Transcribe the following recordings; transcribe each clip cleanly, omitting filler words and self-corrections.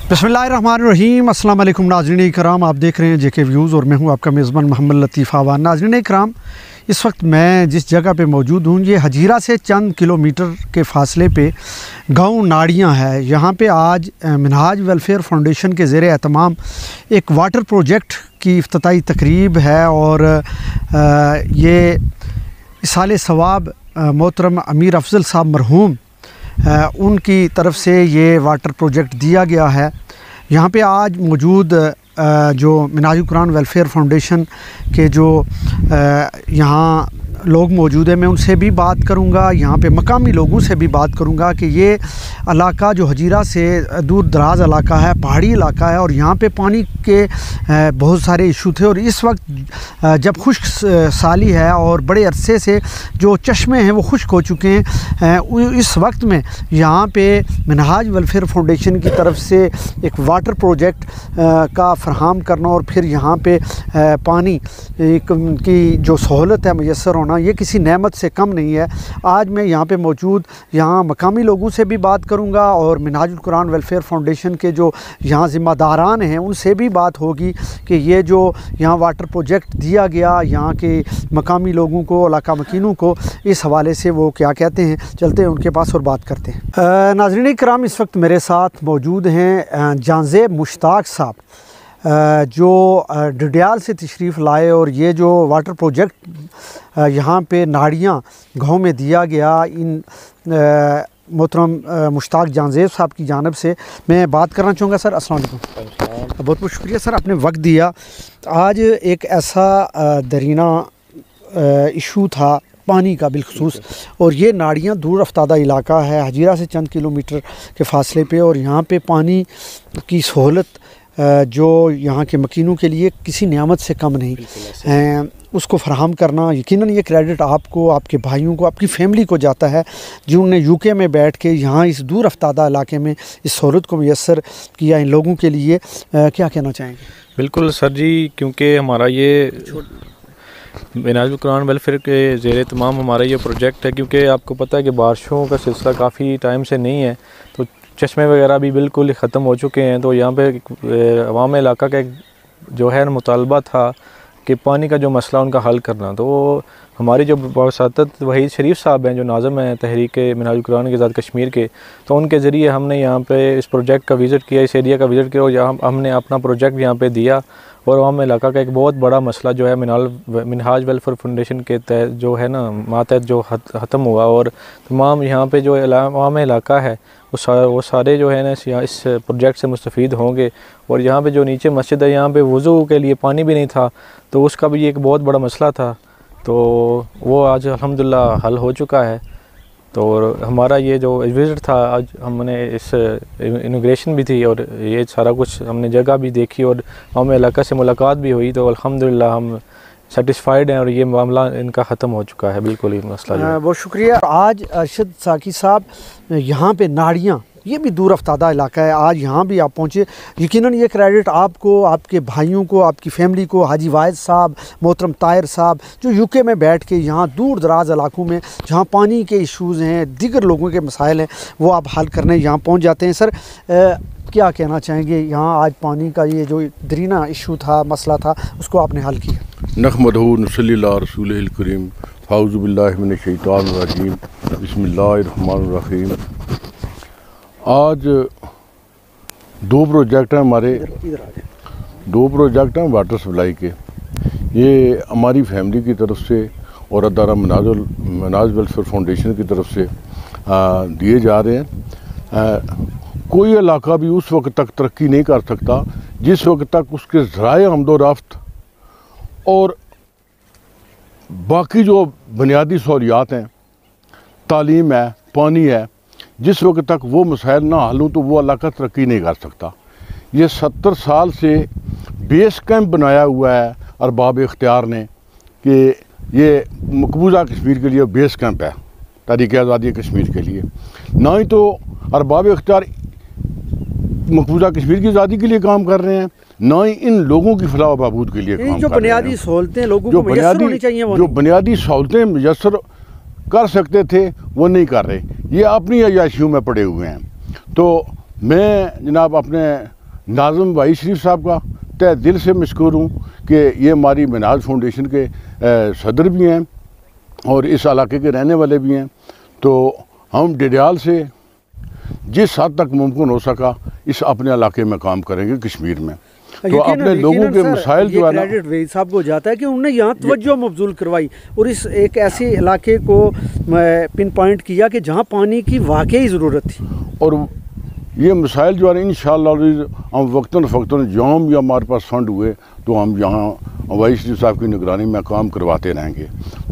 बिस्मिल्लाहिर्रहमानिर्रहीम। अस्सलाम वालेकुम नाज़रीन कराम, आप देख रहे हैं जेके व्यूज़ और मैं हूं आपका मेज़बान मोहम्मद लतीफ़ आवान। नाज़रीन कराम, इस वक्त मैं जिस जगह पे मौजूद हूं ये हजीरा से चंद किलोमीटर के फ़ासले पे गांव नाड़ियां है। यहाँ पे आज मिनहाज वेलफेयर फाउंडेशन के ज़ेरे एहतमाम एक वाटर प्रोजेक्ट की इफ्तिताई तकरीब है और ये इसाले सवाब मोहतरम अमीर अफजल साहब मरहूम उनकी तरफ से ये वाटर प्रोजेक्ट दिया गया है। यहाँ पे आज मौजूद जो मिनहाजुल कुरान वेलफेयर फाउंडेशन के जो यहाँ लोग मौजूद हैं, मैं उनसे भी बात करूँगा, यहाँ पे मकामी लोगों से भी बात करूँगा कि ये इलाका जो हजीरा से दूर दराज इलाका है, पहाड़ी इलाका है और यहाँ पे पानी के बहुत सारे इशू थे और इस वक्त जब खुश्क साली है और बड़े अरसे से जो चश्मे हैं वो खुश्क हो चुके हैं, इस वक्त में यहाँ पे मिनहाज वेलफेयर फाउंडेशन की तरफ से एक वाटर प्रोजेक्ट का फराहम करना और फिर यहाँ पे पानी की जो सहूलत है मैसर होना, ये किसी नेमत से कम नहीं है। आज मैं यहाँ पे मौजूद यहाँ मकामी लोगों से भी बात करूँगा और मिनहाजुल कुरान वेलफेयर फाउंडेशन के जो यहाँ ज़िम्मेदारान हैं उनसे भी बात होगी कि ये जो यहाँ वाटर प्रोजेक्ट दिया गया यहाँ के मकामी लोगों को, इलाका मकीनों को, इस हवाले से वो क्या कहते हैं। चलते हैं उनके पास और बात करते हैं। नाज़रीन कराम, इस वक्त मेरे साथ मौजूद हैं जानज़ेब मुश्ताक साहब जो डडियाल से तशरीफ़ लाए और ये जो वाटर प्रोजेक्ट यहाँ पे नाड़ियाँ गाँव में दिया गया, इन मोहतरम मुश्ताक जानज़ेब साहब की जानिब से मैं बात करना चाहूँगा। सर अस्सलाम वालेकुम। बहुत बहुत शुक्रिया सर, आपने वक्त दिया। आज एक ऐसा दरीना इशू था पानी का बिलखसूस, और ये नाड़ियाँ दूर अफ्तादा इलाका है, हजीरा से चंद किलोमीटर के फ़ासले पे, और यहाँ पे पानी की सहूलत जो यहाँ के मकीनों के लिए किसी नियामत से कम नहीं है, उसको फराहम करना यकीनन ये क्रेडिट आपको, आपके भाइयों को, आपकी फैमिली को जाता है जिन्होंने यूके में बैठ के यहाँ इस दूर अफ्तादा इलाके में इस सहूलत को मैसर किया। इन लोगों के लिए क्या कहना चाहेंगे? बिल्कुल सर जी, क्योंकि हमारा ये मिनहाजुल कुरान वेलफेयर के ज़ेरे तमाम हमारा ये प्रोजेक्ट है, क्योंकि आपको पता है कि बारिशों का सिलसिला काफ़ी टाइम से नहीं है, तो चश्मे वगैरह भी बिल्कुल ख़त्म हो चुके हैं। तो यहाँ पे अवाम इलाका का जो है मुतालबा था कि पानी का जो मसला उनका हल करना, तो हमारी जो बावसातत वहीद शरीफ साहब हैं जो नाज़िम हैं तहरीक मिनहाजुल कुरान के आज़ाद कश्मीर के, तो उनके ज़रिए हमने यहाँ पे इस प्रोजेक्ट का विज़िट किया, इस एरिया का विज़िट किया और यहाँ हमने अपना प्रोजेक्ट यहाँ पे दिया। और अवाम इलाका का एक बहुत बड़ा मसला जो है मिनहाज वेलफेयर फाउंडेशन के तहत जो है ना मातहत जो ख़त्म हुआ, और तमाम यहाँ पे जो अवाम इलाका है वो सारे जो है ना इस प्रोजेक्ट से मुस्तफ़ीद होंगे। और यहाँ पे जो नीचे मस्जिद है, यहाँ पे वज़ू के लिए पानी भी नहीं था, तो उसका भी एक बहुत बड़ा मसला था, तो वो आज अल्हम्दुलिल्लाह हल हो चुका है। तो हमारा ये जो विज़िट था, आज हमने इस इनॉग्रेशन भी थी और ये सारा कुछ हमने जगह भी देखी और हमें इलाका से मुलाकात भी हुई, तो अल्हम्दुलिल्लाह हम सेटिस्फाइड हैं और ये मामला इनका ख़त्म हो चुका है। बिल्कुल ही मसला। बहुत शुक्रिया। आज अरशद साकी साहब, यहाँ पे नाड़ियाँ ये भी दूर अफ्तादा इलाका है, आज यहाँ भी आप पहुँचे, यकीनन ये क्रेडिट आपको, आपके भाइयों को, आपकी फैमिली को, हाजी वाहिद साहब, मोहतरम ताहिर साहब जो यूके में बैठ के यहाँ दूर दराज इलाकों में जहाँ पानी के इशूज़ हैं, दीगर लोगों के मसाइल हैं, वो आप हल करने यहाँ पहुँच जाते हैं। सर क्या कहना चाहेंगे, यहाँ आज पानी का ये जो दरीना इशू था, मसला था, उसको आपने हल किया? नहमदहू नसल्ली अला रसूलिल करीम, फाऊज़ु बिल्लाहि मिनश शैतानिर रजीम, बिस्मिल्लाहिर रहमानिर रहीम। आज दो प्रोजेक्ट हैं हमारे, दो प्रोजेक्ट हैं वाटर सप्लाई के। ये हमारी फैमिली की तरफ से और अदारा मिनहाज वेलफेयर फाउंडेशन की तरफ से दिए जा रहे हैं। कोई इलाका भी उस वक्त तक तरक्की नहीं कर सकता जिस वक्त तक उसके ज़राए आमदोरफ्त और बाकी जो बुनियादी सहूलियात हैं, तालीम है, पानी है, जिस वक्त तक वो मसाइल ना हल हों तो वो इलाका तरक्की नहीं कर सकता। ये 70 साल से बेस कैंप बनाया हुआ है अरबाब इख्तियार ने कि ये मकबूजा कश्मीर के लिए बेस कैंप है तहरीक आज़ादी कश्मीर के लिए। ना ही तो अरबाब इख्तियार मकबूजा कश्मीर की आज़ादी के लिए काम कर रहे हैं, ना ही इन लोगों की फलाह बहबूद के लिए काम कर रहे हैं। जो बुनियादी सहूलतें लोगों को मैसर होनी चाहिए, जो बुनियादी सहूलतें मैसर कर सकते थे वो नहीं कर रहे, ये अपनी अयाशियों में पड़े हुए हैं। तो मैं जनाब अपने नाज़िम भाई शरीफ साहब का तहे दिल से मशकूर हूँ कि ये हमारी मिनाज फाउंडेशन के सदर भी हैं और इस इलाके के रहने वाले भी हैं। तो हम डडियाल से जिस हद तक मुमकिन हो सका इस अपने इलाके में काम करेंगे कश्मीर में। तो अपने लोगों के मसाइल जो है ना, क्रेडिट वहीद साहब को जाता है कि उन्होंने यहाँ तवज्जो मबजूल करवाई और इस एक ऐसे इलाके को पिन पॉइंट किया कि जहाँ पानी की वाकई ज़रूरत थी। और ये मसाइल जो है इंशाअल्लाह हम वक्तन फ़क्तन जहाँ भी हमारे पास फंड हुए तो हम यहाँ वाइस साहब की निगरानी में काम करवाते रहेंगे।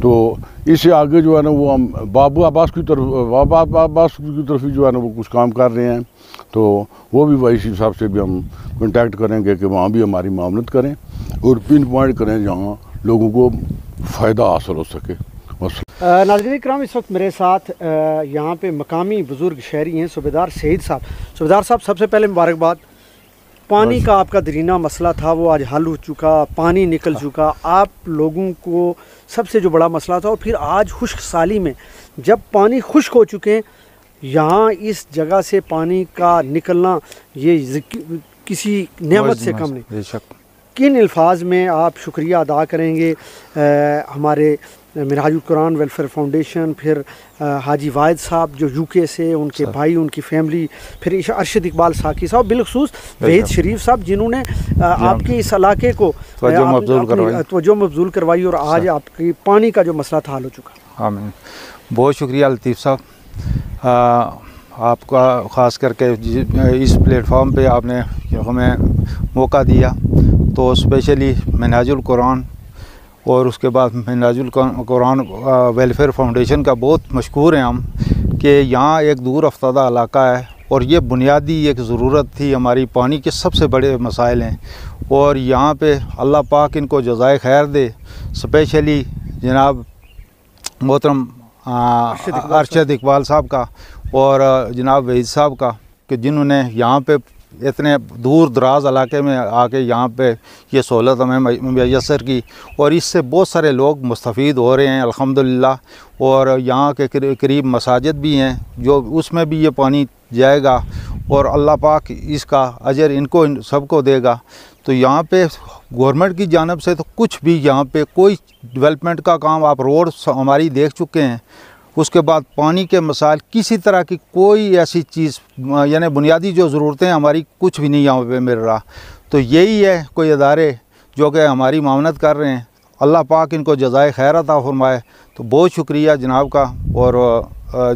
तो इससे आगे जो है ना वो हम बाबू अब्बास की तरफ ही जो है ना वो कुछ काम कर रहे हैं। तो वो भी वाइस साहब से भी हम कांटेक्ट करेंगे कि वहाँ भी हमारी मामलत करें और पिन पॉइंट करें जहाँ लोगों को फ़ायदा हासिल हो सके। नाज़रीन इकराम, इस वक्त मेरे साथ यहाँ पे मकामी बुज़ुर्ग शहरी हैं सूबेदार सईद साहब। सूबेदार साहब, सबसे पहले मुबारकबाद। पानी का आपका दरीना मसला था वो आज हल हो चुका, पानी निकल चुका। आप लोगों को सबसे जो बड़ा मसला था और फिर आज खुश्क साली में जब पानी खुश्क हो चुके हैं, यहाँ इस जगह से पानी का निकलना ये किसी नेमत से कम नहीं। बेशक। किन अल्फाज में आप शुक्रिया अदा करेंगे हमारे मिनहाजुल कुरान वेलफेयर फाउंडेशन, फिर हाजी वाहिद साहब जो यूके से, उनके भाई, उनकी फैमिली, फिर अरशद इकबाल साकी साहब, बिलखसूस वहीद शरीफ साहब जिन्होंने आपके इस इलाके को तवज्जो मबजूल करवाई और आज आपकी पानी का जो मसला था हल हो चुका। आमीन। बहुत शुक्रिया लतीफ़ साहब, आपका ख़ास करके इस प्लेटफॉर्म पे आपने हमें मौका दिया। तो स्पेशली मिनहाजुल कुरान और उसके बाद मिनहाजुल कुरान वेलफेयर फाउंडेशन का बहुत मशकूर हैं हम कि यहाँ एक दूर अफ्तादा इलाका है और ये बुनियादी एक ज़रूरत थी हमारी, पानी के सबसे बड़े मसाइल हैं और यहाँ पे अल्लाह पाक इनको जज़ाए खैर दे। स्पेशली जनाब मोहतरम अरशद इकबाल साहब का और जनाब वहीद साहब का कि जिन्होंने यहाँ पे इतने दूर दराज इलाके में आके यहाँ पे ये सहूलत हमें मैसर की और इससे बहुत सारे लोग मुस्तफ़ीद हो रहे हैं अल्हम्दुलिल्लाह। और यहाँ के करीब मसाजिद भी हैं जो उसमें भी ये पानी जाएगा और अल्लाह पाक इसका अजर इनको सबको देगा। तो यहाँ पे गवर्नमेंट की जानिब से तो कुछ भी यहाँ पे कोई डेवलपमेंट का काम, आप रोड हमारी देख चुके हैं, उसके बाद पानी के मसाइल किसी तरह की कोई ऐसी चीज़ यानी बुनियादी जो ज़रूरतें हमारी कुछ भी नहीं यहाँ पे मिल रहा। तो यही है कोई इदारे जो कि हमारी मामनत कर रहे हैं, अल्लाह पाक इनको जज़ाए खैर अता फरमाए। तो बहुत शुक्रिया जनाब का और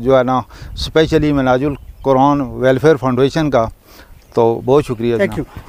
जो है ना specially Minhajul Quran welfare foundation का, तो बहुत शुक्रिया। Thank you.